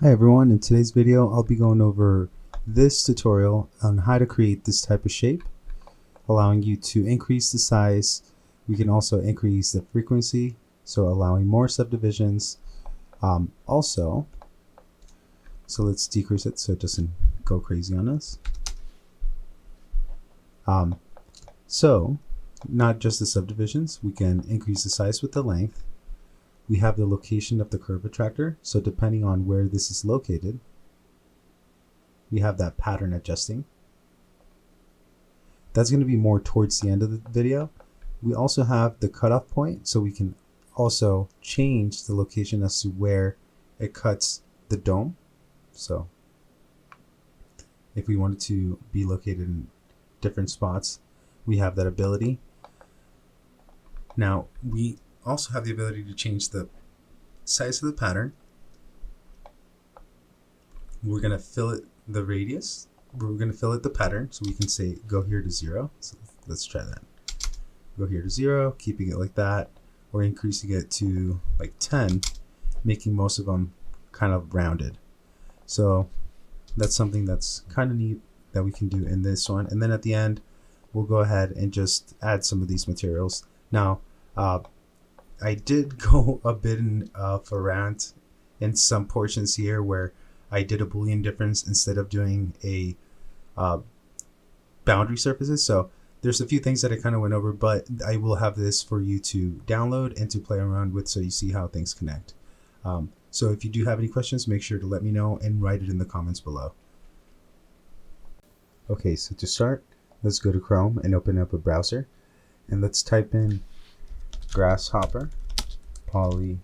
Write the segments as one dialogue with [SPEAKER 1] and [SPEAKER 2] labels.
[SPEAKER 1] Hi everyone, in today's video I'll be going over this tutorial on how to create this type of shape, allowing you to increase the size. We can also increase the frequency, so allowing more subdivisions. So let's decrease it so it doesn't go crazy on us. So not just the subdivisions, we can increase the size with the length. We have the location of the curve attractor, so depending on where this is located, we have that pattern adjusting. That's going to be more towards the end of the video. We also have the cutoff point, so we can also change the location as to where it cuts the dome. So if we wanted to be located in different spots, we have that ability. Now we also have the ability to change the size of the pattern. We're going to fillet the radius. We're going to fillet the pattern, so we can say go here to 0. So let's try that. Go here to 0, keeping it like that, or increasing it to like 10, making most of them kind of rounded. So that's something that's kind of neat that we can do in this one. And then at the end, we'll go ahead and just add some of these materials. Now, I did go a bit of a rant in some portions here where I did a Boolean difference instead of doing a boundary surfaces. So there's a few things that I kind of went over, but I will have this for you to download and to play around with so you see how things connect. So if you do have any questions, make sure to let me know and write it in the comments below. Okay, so to start, let's go to Chrome and open up a browser, and let's type in Grasshopper Polyhedron.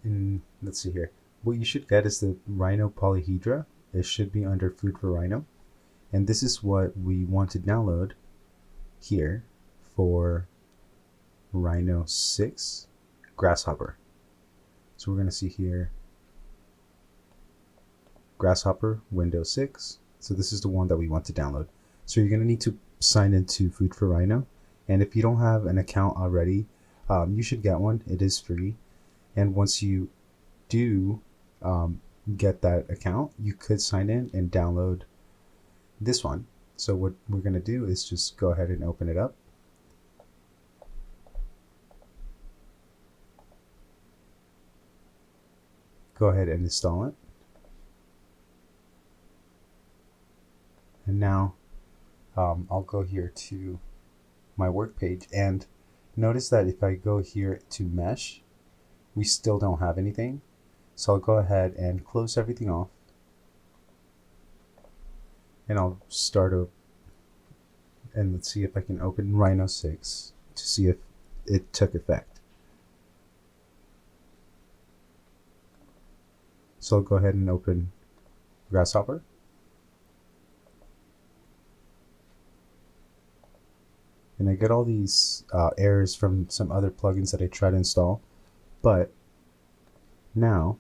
[SPEAKER 1] And let's see here. What you should get is the Rhino Polyhedra. It should be under Food for Rhino. And this is what we want to download here for Rhino 6 Grasshopper. So we're going to see here Grasshopper Windows 6. So this is the one that we want to download. So you're going to need to sign into Food for Rhino. And if you don't have an account already, you should get one. It is free. And once you do get that account, you could sign in and download this one. So what we're going to do is just go ahead and open it up. Go ahead and install it. And now I'll go here to my work page, and notice that if I go here to mesh, we still don't have anything. So I'll go ahead and close everything off, and I'll start up, and let's see if I can open Rhino 6 to see if it took effect. So I'll go ahead and open Grasshopper. And I get all these errors from some other plugins that I tried to install. But now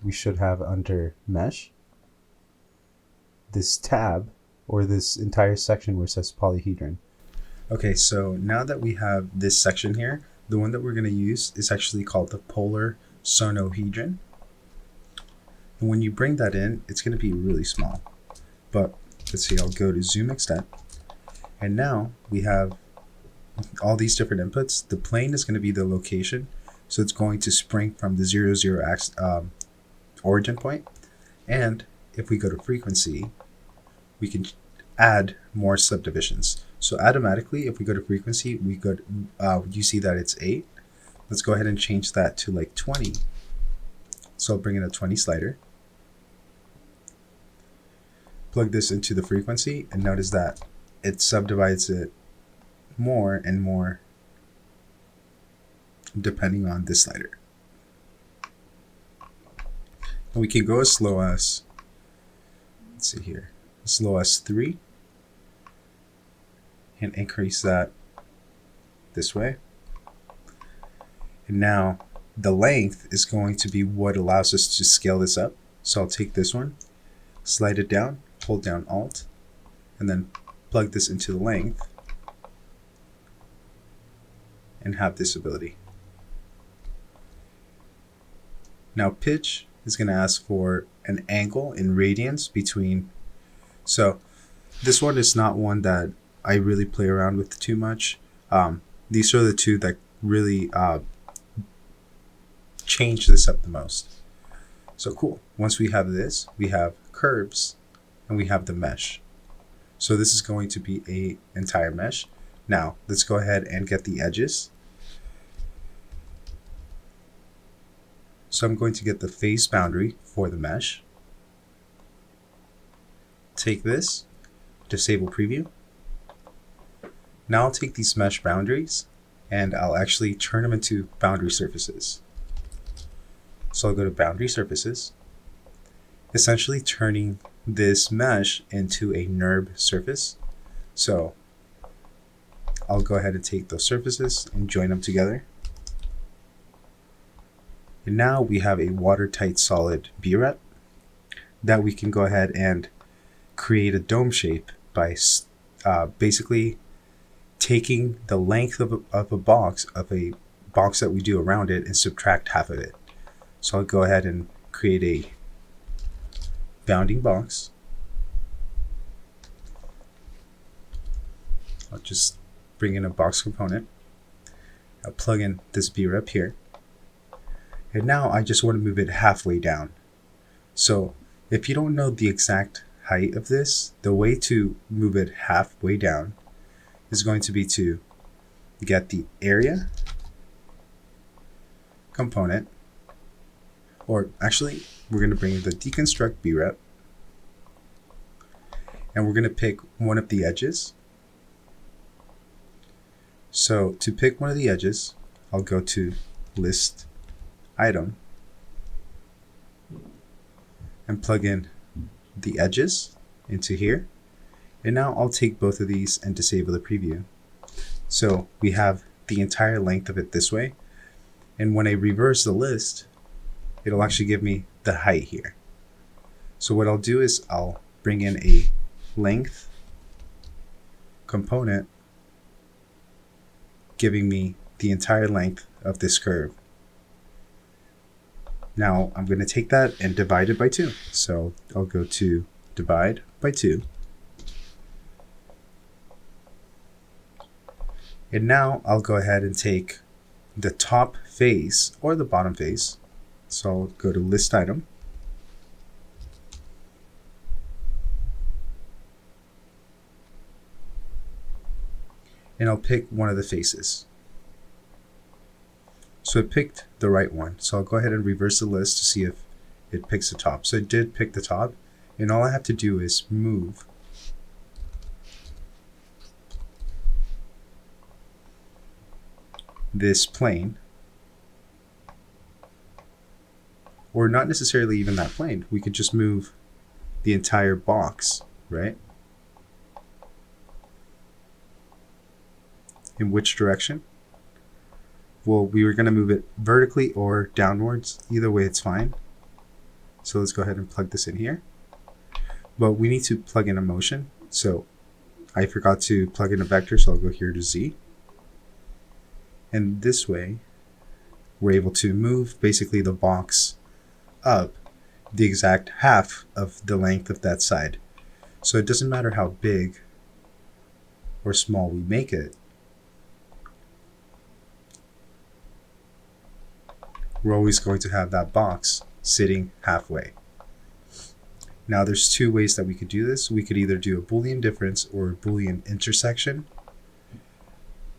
[SPEAKER 1] we should have under Mesh this tab, or this entire section where it says Polyhedron. Okay, so now that we have this section here, the one that we're going to use is actually called the Polar Zonohedron. And when you bring that in, it's going to be really small. But let's see, I'll go to Zoom Extent. And now we have all these different inputs. The plane is going to be the location. So it's going to spring from the 0, 0 origin point. And if we go to frequency, we can add more subdivisions. So automatically, if we go to frequency, we go you see that it's 8. Let's go ahead and change that to like 20. So I'll bring in a 20 slider. Plug this into the frequency, and notice that it subdivides it more and more depending on this slider. And we can go as slow as, let's see here, as slow as 3, and increase that this way. And now the length is going to be what allows us to scale this up. So I'll take this one, slide it down, hold down Alt, and then plug this into the length. and have this ability. Now pitch is going to ask for an angle in radians between. So this one is not one that I really play around with too much. These are the two that really change this up the most. So cool. Once we have this, we have curves and we have the mesh. So this is going to be an entire mesh. Now let's go ahead and get the edges. So I'm going to get the face boundary for the mesh. Take this, disable preview. Now I'll take these mesh boundaries and I'll actually turn them into boundary surfaces. So I'll go to boundary surfaces, essentially turning this mesh into a NURB surface. So I'll go ahead and take those surfaces and join them together. And now we have a watertight solid B-rep that we can go ahead and create a dome shape by basically taking the length of a box that we do around it and subtract half of it. So I'll go ahead and create a bounding box. I'll just bring in a box component. I'll plug in this B-rep here. And now I just want to move it halfway down. So if you don't know the exact height of this, the way to move it halfway down is going to be to get the area component, or actually we're going to bring the deconstruct B-rep and we're going to pick one of the edges. So to pick one of the edges, I'll go to list item and plug in the edges into here. And now I'll take both of these and disable the preview. So we have the entire length of it this way. And when I reverse the list, it'll actually give me the height here. So what I'll do is I'll bring in a length component giving me the entire length of this curve. Now I'm going to take that and divide it by 2. So I'll go to divide by 2. And now I'll go ahead and take the top face or the bottom face. So I'll go to list item. And I'll pick one of the faces. So it picked the right one. So I'll go ahead and reverse the list to see if it picks the top. So it did pick the top. And all I have to do is move this plane, or not necessarily even that plane. We could just move the entire box, right? In which direction? Well, we were going to move it vertically or downwards. Either way, it's fine. So let's go ahead and plug this in here. But we need to plug in a motion. So I forgot to plug in a vector, so I'll go here to Z. And this way, we're able to move basically the box up the exact half of the length of that side. So it doesn't matter how big or small we make it. We're always going to have that box sitting halfway. Now there's 2 ways that we could do this. We could either do a Boolean difference or a Boolean intersection.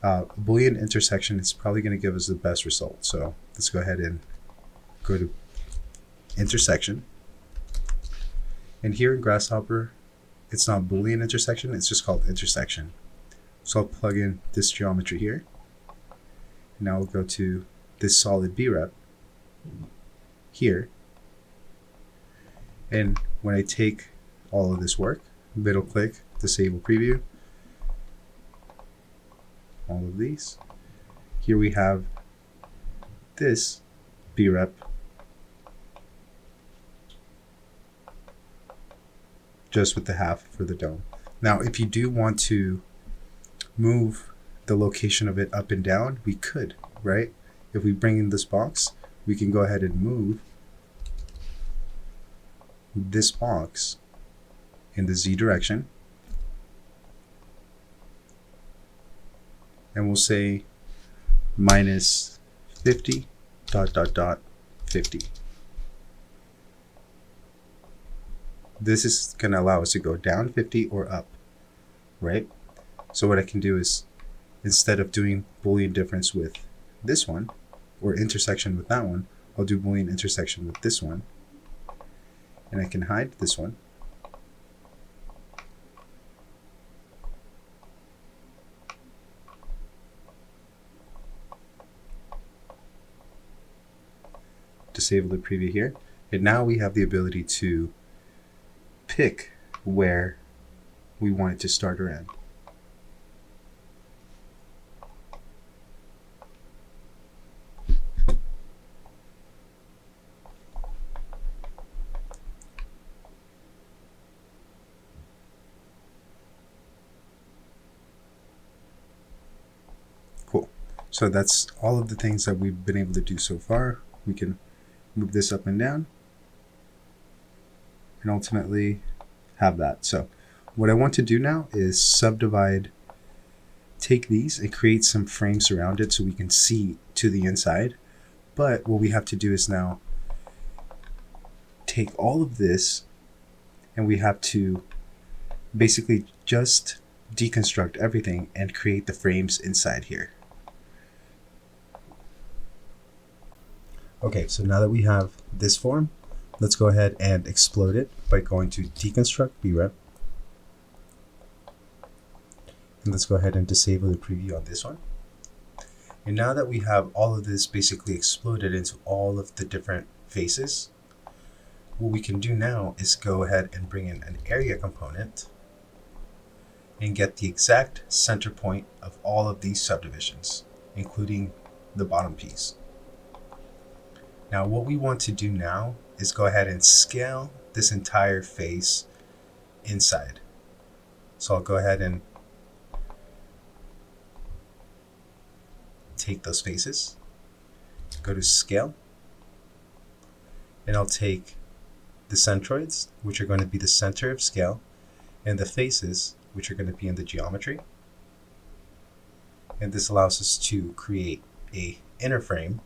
[SPEAKER 1] Boolean intersection is probably going to give us the best result. So let's go ahead and go to intersection. And here in Grasshopper, it's not Boolean intersection, it's just called intersection. So I'll plug in this geometry here. Now we'll go to this solid B-rep here. And when I take all of this work, middle click, disable preview, all of these, here we have this B-rep just with the half for the dome. Now if you do want to move the location of it up and down, we could, right? If we bring in this box, we can go ahead and move this box in the Z direction. And we'll say minus 50 dot dot dot 50. This is going to allow us to go down 50 or up, right? So what I can do is, instead of doing Boolean difference with this one, or intersection with that one, I'll do Boolean intersection with this one. And I can hide this one. Disable the preview here. And now we have the ability to pick where we want it to start or end. Cool. So that's all of the things that we've been able to do so far. We can move this up and down and ultimately have that. So what I want to do now is subdivide, take these and create some frames around it so we can see to the inside. But what we have to do is now take all of this and we have to basically just deconstruct everything and create the frames inside here. Okay, so now that we have this form, let's go ahead and explode it by going to deconstruct brep. And let's go ahead and disable the preview on this one. And now that we have all of this basically exploded into all of the different faces, what we can do now is go ahead and bring in an area component and get the exact center point of all of these subdivisions, including the bottom piece. Now what we want to do now is go ahead and scale this entire face inside. So I'll go ahead and take those faces, go to scale, and I'll take the centroids, which are going to be the center of scale, and the faces, which are going to be in the geometry. And this allows us to create a inner frame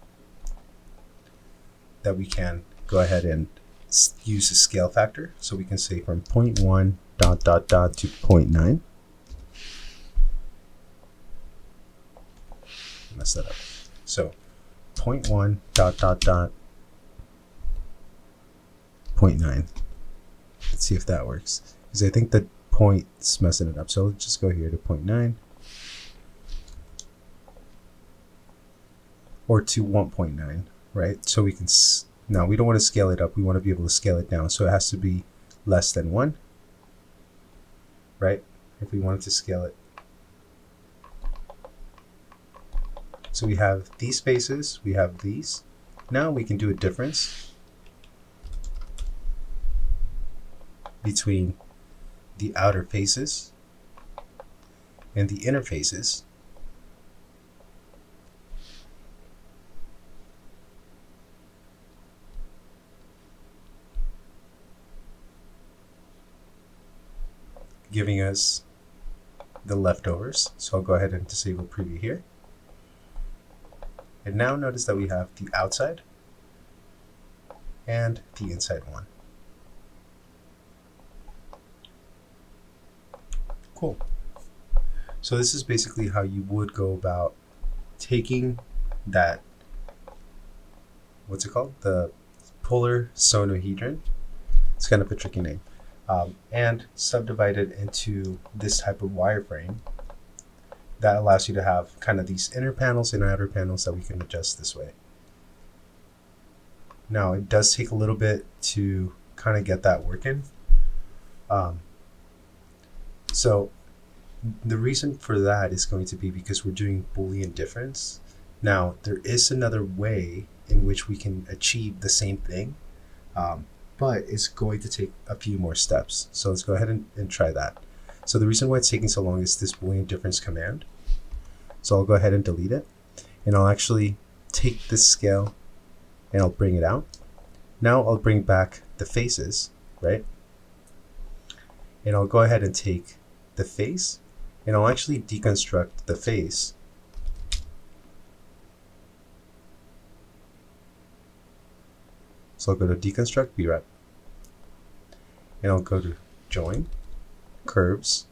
[SPEAKER 1] that we can go ahead and use a scale factor. So we can say from 0.1 dot dot dot to 0.9. Mess that up. So 0.1 dot dot dot 0.9. Let's see if that works, because I think the point's messing it up. So let's just go here to 0.9 or to 1.9. Right? So we can, now we don't want to scale it up, we want to be able to scale it down. So it has to be less than 1, right? If we wanted to scale it. So we have these faces, we have these. Now we can do a difference between the outer faces and the inner faces. Giving us the leftovers. So I'll go ahead and disable preview here. And now notice that we have the outside and the inside one. Cool. So this is basically how you would go about taking that, what's it called? The Polar Zonohedron. It's kind of a tricky name. And subdivide it into this type of wireframe that allows you to have kind of these inner panels and outer panels that we can adjust this way. Now it does take a little bit to kind of get that working. So the reason for that is going to be because we're doing Boolean difference. Now there is another way in which we can achieve the same thing, but it's going to take a few more steps. So let's go ahead and try that. So the reason why it's taking so long is this Boolean difference command. So I'll go ahead and delete it, and I'll actually take this scale and I'll bring it out. Now I'll bring back the faces, right? And I'll go ahead and take the face, and I'll actually deconstruct the face. So I'll go to deconstruct BREP, and I'll go to join, curves.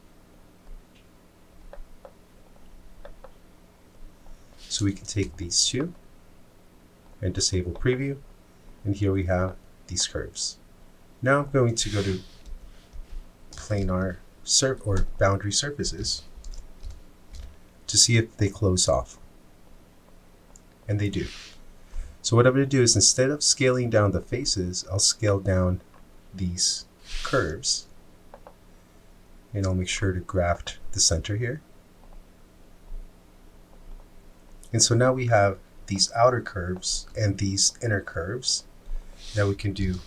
[SPEAKER 1] So we can take these two and disable preview, and here we have these curves. Now I'm going to go to planar or boundary surfaces to see if they close off, and they do. So what I'm going to do is, instead of scaling down the faces, I'll scale down these curves, and I'll make sure to graft the center here. And so now we have these outer curves and these inner curves that we can do.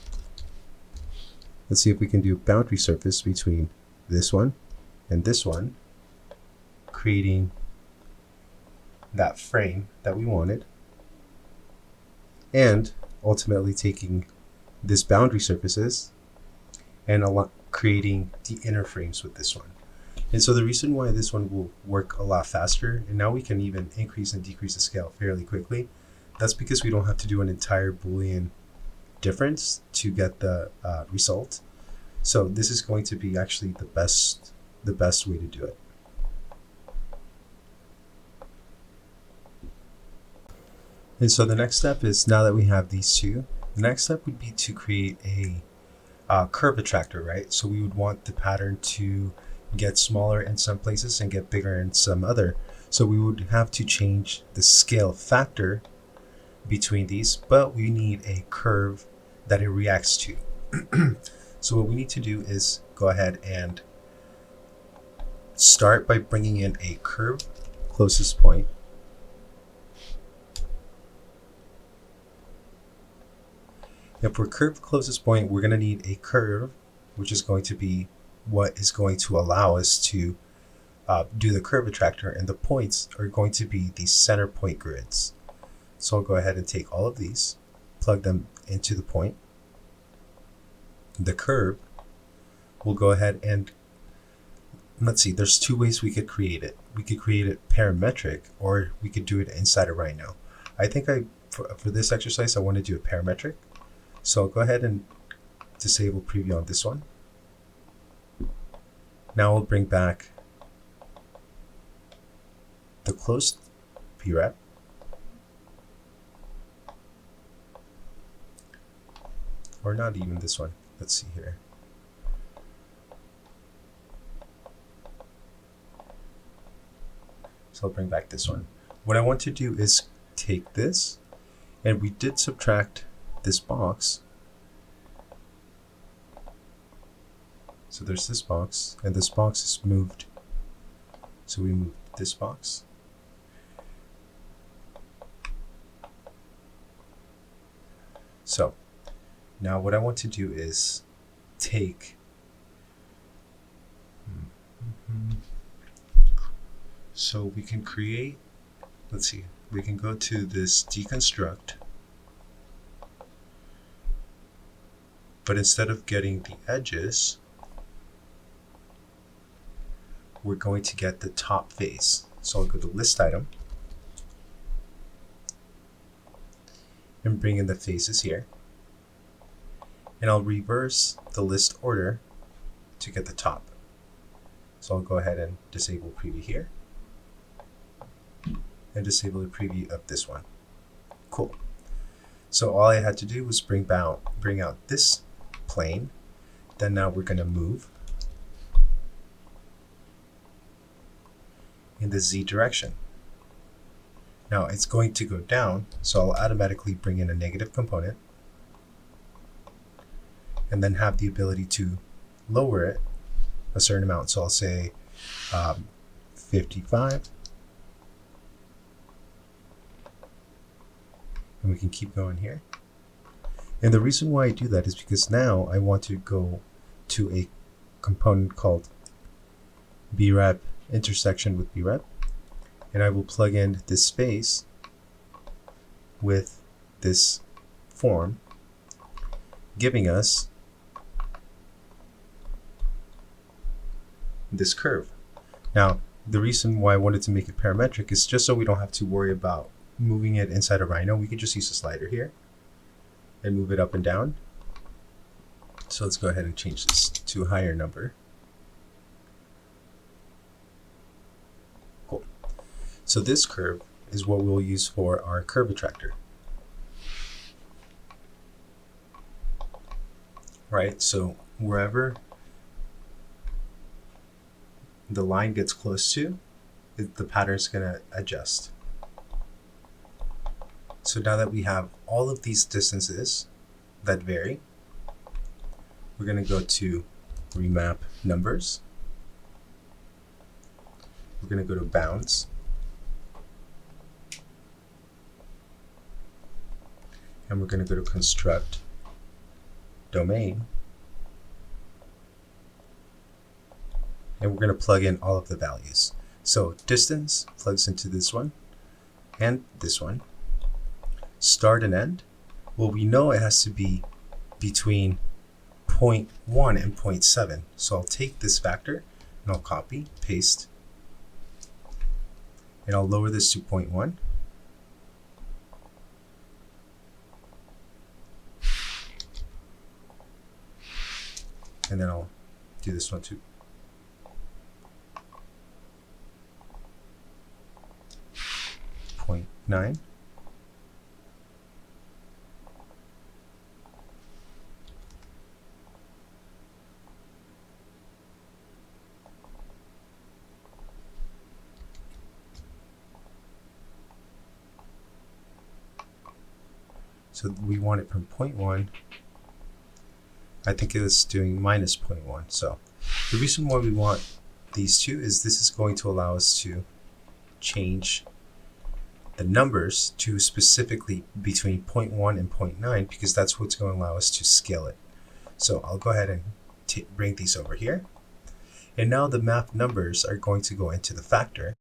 [SPEAKER 1] Let's see if we can do a boundary surface between this one and this one, creating that frame that we wanted, and ultimately taking this boundary surfaces and creating the inner frames with this one. And so the reason why this one will work a lot faster, and now we can even increase and decrease the scale fairly quickly, that's because we don't have to do an entire Boolean difference to get the result. So this is going to be actually the best way to do it. And so the next step is, now that we have these two, the next step would be to create a curve attractor, right? So we would want the pattern to get smaller in some places and get bigger in some other. So we would have to change the scale factor between these, but we need a curve that it reacts to. So what we need to do is go ahead and start by bringing in a curve closest point. And for curve closest point, we're going to need a curve, which is going to be what is going to allow us to do the curve attractor, and the points are going to be these center point grids. So I'll go ahead and take all of these, plug them into the point. The curve, we'll go ahead and, let's see, there's two ways we could create it. We could create it parametric, or we could do it inside of Rhino. I think for this exercise, I want to do it parametric. So I'll go ahead and disable preview on this one. Now we'll bring back the closed BREP. Or not even this one. Let's see here. So I'll bring back this one. What I want to do is take this, and we did subtract this box. So there's this box, and this box is moved. So we move this box. So now what I want to do is take, so we can create, let's see, we can go to this deconstruct, but instead of getting the edges, we're going to get the top face. So I'll go to list item and bring in the faces here. And I'll reverse the list order to get the top. So I'll go ahead and disable preview here and disable the preview of this one. Cool. So all I had to do was bring out this plane. Then now we're going to move in the Z direction. Now it's going to go down, so I'll automatically bring in a negative component and then have the ability to lower it a certain amount. So I'll say 55, and we can keep going here. And the reason why I do that is because now I want to go to a component called BREP intersection with BREP, and I will plug in this space with this form, giving us this curve. Now, the reason why I wanted to make it parametric is just so we don't have to worry about moving it inside a Rhino. We can just use a slider here and move it up and down. So let's go ahead and change this to a higher number. Cool. So this curve is what we'll use for our curve attractor. Right, so wherever the line gets close to, the pattern's going to adjust. So now that we have all of these distances that vary, we're going to go to Remap Numbers. We're going to go to Bounds. And we're going to go to Construct Domain. And we're going to plug in all of the values. So distance plugs into this one and this one. Start and end, well, we know it has to be between 0.1 and 0.7. So I'll take this factor and I'll copy, paste, and I'll lower this to 0.1. And then I'll do this one too. 0.9. So we want it from 0.1. I think it was doing minus 0.1. So the reason why we want these two is this is going to allow us to change the numbers to specifically between 0.1 and 0.9 because that's what's going to allow us to scale it. So I'll go ahead and bring these over here. And now the map numbers are going to go into the factor.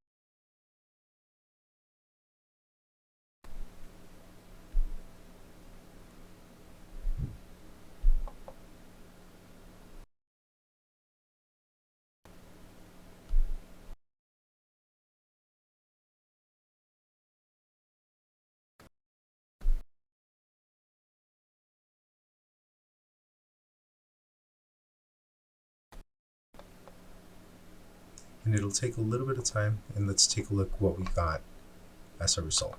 [SPEAKER 1] And it'll take a little bit of time, and let's take a look what we got as a result.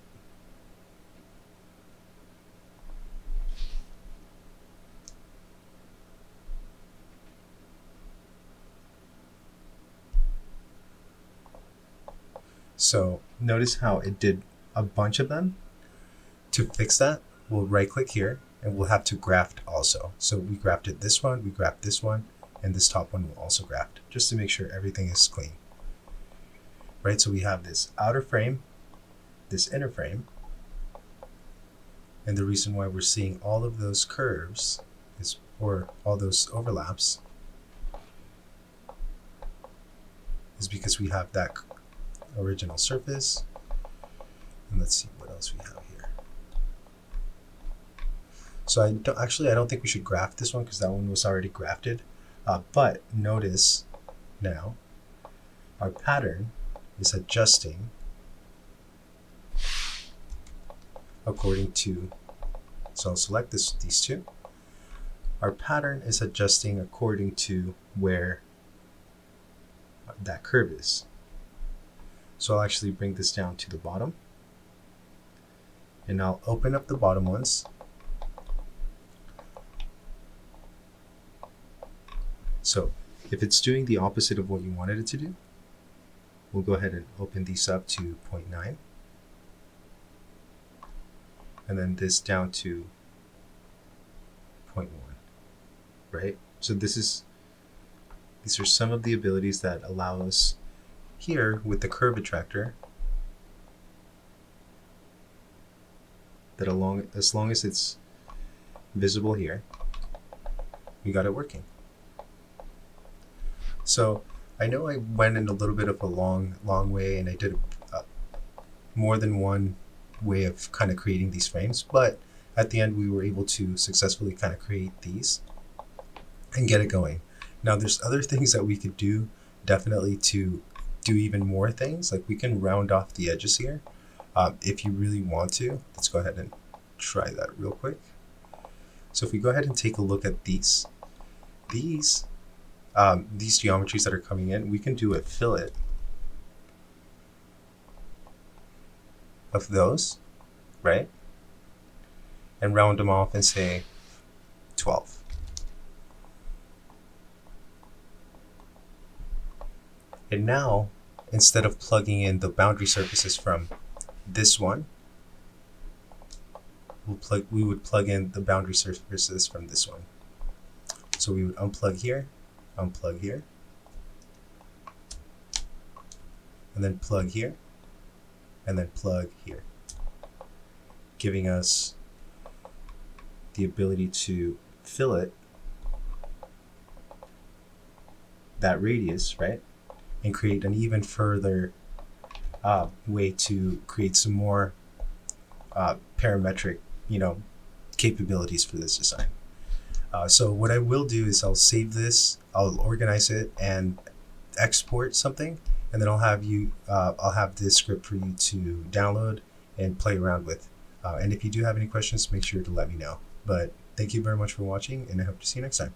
[SPEAKER 1] So notice how it did a bunch of them. To fix that, we'll right click here and we'll have to graft also. So we grafted this one, we grafted this one, and this top one will also graft, just to make sure everything is clean. Right, so we have this outer frame, this inner frame, and the reason why we're seeing all of those curves is, or all those overlaps, is because we have that original surface. And let's see what else we have here. So I don't think we should graft this one because that one was already grafted. But notice now our pattern is adjusting according to, so I'll select these two. Our pattern is adjusting according to where that curve is. So I'll actually bring this down to the bottom, and I'll open up the bottom ones. So if it's doing the opposite of what you wanted it to do, we'll go ahead and open these up to 0.9. And then this down to 0.1, right? So these are some of the abilities that allow us here with the curve attractor that as long as it's visible here, we got it working. So I know I went in a little bit of a long way, and I did more than one way of kind of creating these frames, but at the end we were able to successfully kind of create these and get it going. Now there's other things that we could do definitely to do even more things. Like we can round off the edges here if you really want to. Let's go ahead and try that real quick. So if we go ahead and take a look at these geometries that are coming in, we can do a fillet of those, right? And round them off and say 12. And now, instead of plugging in the boundary surfaces from this one, we would plug in the boundary surfaces from this one. So we would unplug here, and then plug here, and then plug here, giving us the ability to fillet that radius, right? And create an even further way to create some more parametric, capabilities for this design. So what I will do is I'll save this, I'll organize it and export something, and then I'll have this script for you to download and play around with. And if you do have any questions, make sure to let me know. But thank you very much for watching, and I hope to see you next time.